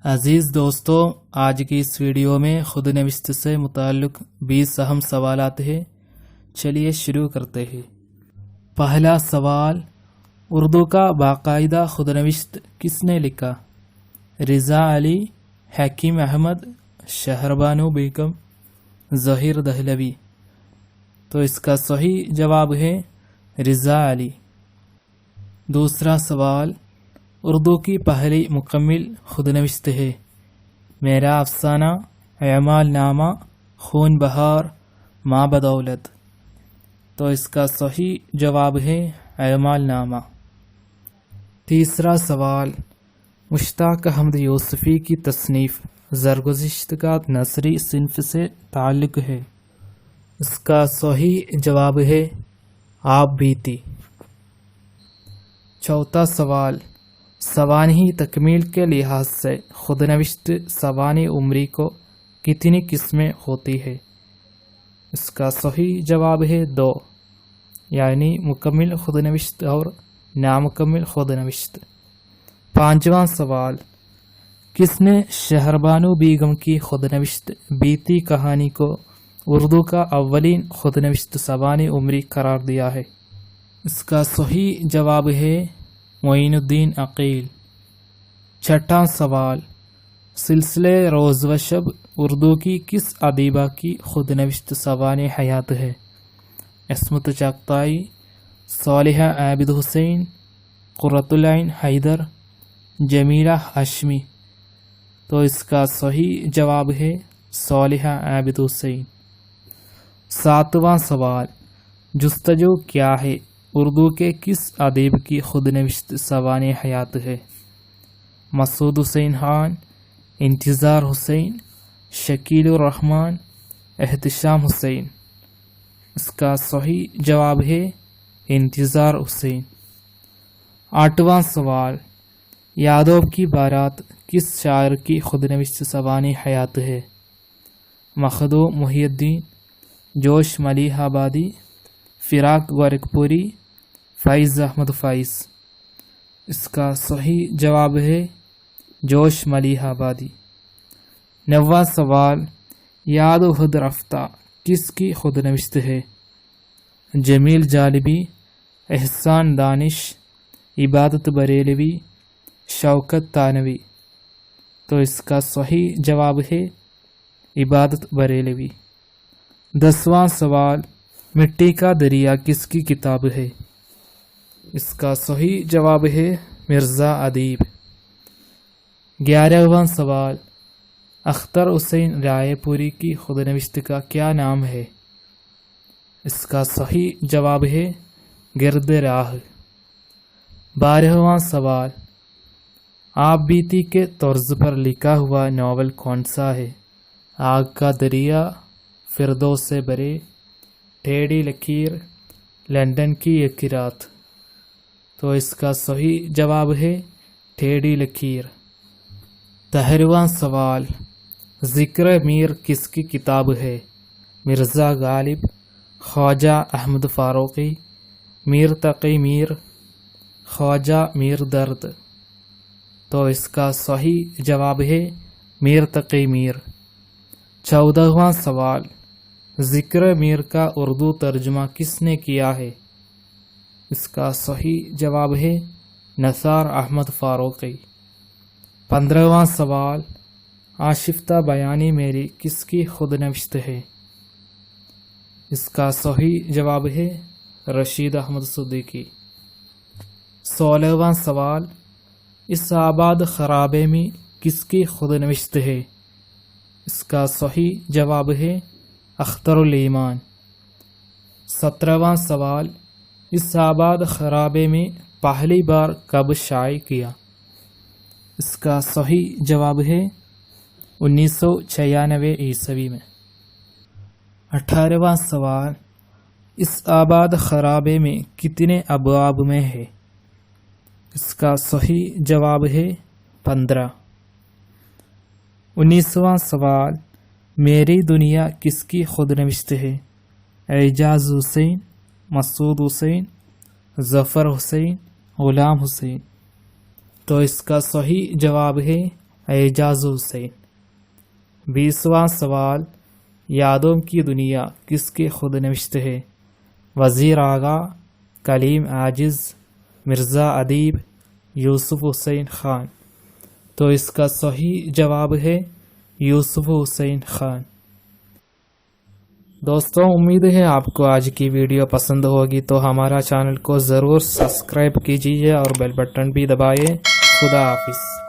عزیز دوستو، آج کی اس ویڈیو میں خود نوشت سے متعلق 20 اہم سوالات ہیں۔ چلیے شروع کرتے ہیں۔ پہلا سوال، اردو کا باقاعدہ خود نوشت کس نے لکھا؟ رضا علی، حکیم احمد، شہربانو بیگم، ظہیر دہلوی۔ تو اس کا صحیح جواب ہے رضا علی۔ دوسرا سوال، اردو کی پہلی مکمل خود نوشت ہے؟ میرا افسانہ، اعمال نامہ، خون بہار، ماں بدولت۔ تو اس کا صحیح جواب ہے اعمال نامہ۔ تیسرا سوال، مشتاق احمد یوسفی کی تصنیف زرگزشت کا نثری صنف سے تعلق ہے؟ اس کا صحیح جواب ہے آپ بیتی۔ چوتھا سوال، سوانحی تکمیل کے لحاظ سے خود نوشت سوانح عمری کو کتنی قسمیں ہوتی ہے؟ اس کا صحیح جواب ہے 2، یعنی مکمل خود نوشت اور نامکمل خود نوشت۔ پانچواں سوال، کس نے شہربانو بیگم کی خود نوشت بیتی کہانی کو اردو کا اولین خود نوشت سوانح عمری قرار دیا ہے؟ اس کا صحیح جواب ہے معین الدین عقیل۔ چھٹا سوال، سلسلے روز و شب اردو کی کس ادیبہ کی خود نوشت سوانح حیات ہے؟ عصمت چغتائی، صالحہ عابد حسین، قرۃ العین حیدر، جمیلہ ہاشمی۔ تو اس کا صحیح جواب ہے صالحہ عابد حسین۔ ساتواں سوال، جستجو کیا ہے اردو کے کس ادیب کی خود نوشت سوانح حیات ہے؟ مسعود حسین خان، انتظار حسین، شکیل الرحمن، احتشام حسین۔ اس کا صحیح جواب ہے انتظار حسین۔ آٹھواں سوال، یادوں کی بارات کس شاعر کی خود نوشت سوانح حیات ہے؟ مخدوم محی الدین، جوش ملیح آبادی، فراق گورکھپوری، فیض احمد فیض۔ اس کا صحیح جواب ہے جوش ملیح آبادی۔ نواں سوال، یاد و حد رفتہ کس کی خود نوشت ہے؟ جمیل جالبی، احسان دانش، عبادت بریلوی، شوکت تانوی۔ تو اس کا صحیح جواب ہے عبادت بریلوی۔ 10واں سوال، مٹی کا دریا کس کی کتاب ہے؟ اس کا صحیح جواب ہے مرزا ادیب۔ 11واں سوال، اختر حسین رائے پوری کی خود نوشت کا کیا نام ہے؟ اس کا صحیح جواب ہے گرد راہ۔ 12واں سوال، آپ بیتی کے طرز پر لکھا ہوا ناول کون سا ہے؟ آگ کا دریا، فردوس سے برے، ٹیڑھی لکیر، لندن کی ایک رات۔ تو اس کا صحیح جواب ہے ٹیڑھی لکیر۔ 13واں سوال، ذکر میر کس کی کتاب ہے؟ مرزا غالب، خواجہ احمد فاروقی، میر تقی میر، خواجہ میر درد۔ تو اس کا صحیح جواب ہے میر تقی میر۔ 14واں سوال، ذکر میر کا اردو ترجمہ کس نے کیا ہے؟ اس کا صحیح جواب ہے نثار احمد فاروقی۔ 15واں سوال، آشفتہ بیانی میری کس کی خود نوشت ہے؟ اس کا صحیح جواب ہے رشید احمد صدیقی۔ 16واں سوال، اس آباد خرابے میں کس کی خود نوشت ہے؟ اس کا صحیح جواب ہے اختر الایمان۔ 17واں سوال، اس آباد خرابے میں پہلی بار کب شائع کیا؟ اس کا صحیح جواب ہے 1996 عیسوی میں۔ 18واں سوال، اس آباد خرابے میں کتنے ابواب میں ہے؟ اس کا صحیح جواب ہے 15۔ 19واں سوال، میری دنیا کس کی خود نوشت ہے؟ اعجاز حسین، مسعود حسین، ظفر حسین، غلام حسین۔ تو اس کا صحیح جواب ہے اعجاز حسین۔ 20واں سوال، یادوں کی دنیا کس کے خود نوشت ہے؟ وزیر آغا، کلیم عاجز، مرزا ادیب، یوسف حسین خان۔ تو اس کا صحیح جواب ہے یوسف حسین خان۔ دوستوں، امید ہے آپ کو آج کی ویڈیو پسند ہوگی، تو ہمارا چینل کو ضرور سبسکرائب کیجیے اور بیل بٹن بھی دبائیں۔ خدا حافظ۔